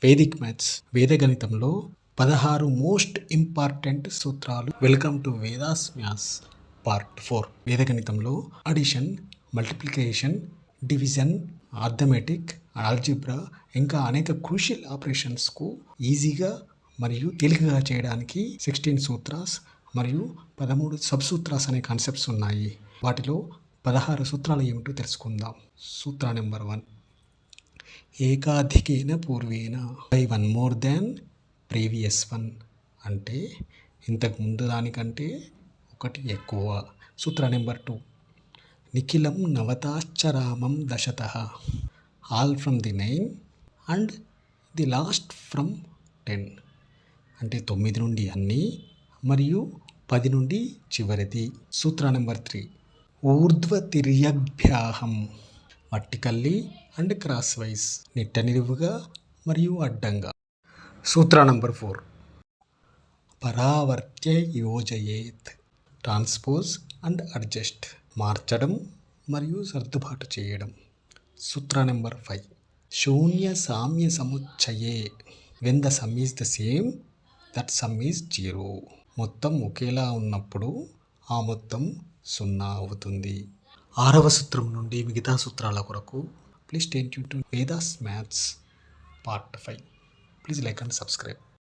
Vedic maths వేద గణితంలో 16 most important సూత్రాలు. Welcome to Vedas maths part 4. వేద గణితంలో addition, multiplication, division, arithmetic, algebra ఇంకా అనేక క్రూషియల్ ఆపరేషన్స్కు ఈజీగా మరియు తేలికగా చేయడానికి 16 సూత్రాస్ మరియు 13 సబ్ సూత్రాస్ అనే కాన్సెప్ట్స్ ఉన్నాయి. వాటిలో 16 సూత్రాలు ఏమిటో తెలుసుకుందాం. సూత్ర నెంబర్ 1, ఏకాధికేన పూర్వేన బై 1 మోర్ దాన్ ప్రీవియస్ 1, అంటే ఇంతకు ముందు దానికంటే ఒకటి ఎక్కువ. సూత్ర నెంబర్ 2, నిఖిలం నవతాశ్చరామం దశతః, all from the 9 and the last from 10, అంటే 9 నుండి అన్నీ మరియు 10 నుండి చివరిది. సూత్ర నెంబర్ 3, ఊర్ధ్వతిర్యగ్భ్యాహం, వర్టికల్లీ అండ్ క్రాస్ వైజ్, నిట్ట నిలువుగా మరియు అడ్డంగా. సూత్ర నంబర్ 4, పరావర్త్య యోజయేత్, ట్రాన్స్పోజ్ అండ్ అడ్జస్ట్, మార్చడం మరియు సర్దుబాటు చేయడం. సూత్ర నెంబర్ 5, శూన్య సామ్య సముచ్చయే, when the sum is the same that sum is 0, మొత్తం ఒకేలా ఉన్నప్పుడు ఆ మొత్తం 0 అవుతుంది. 6వ సూత్రం నుండి మిగతా సూత్రాల కొరకు please stay tuned to Vedas maths part 5. Please like and subscribe.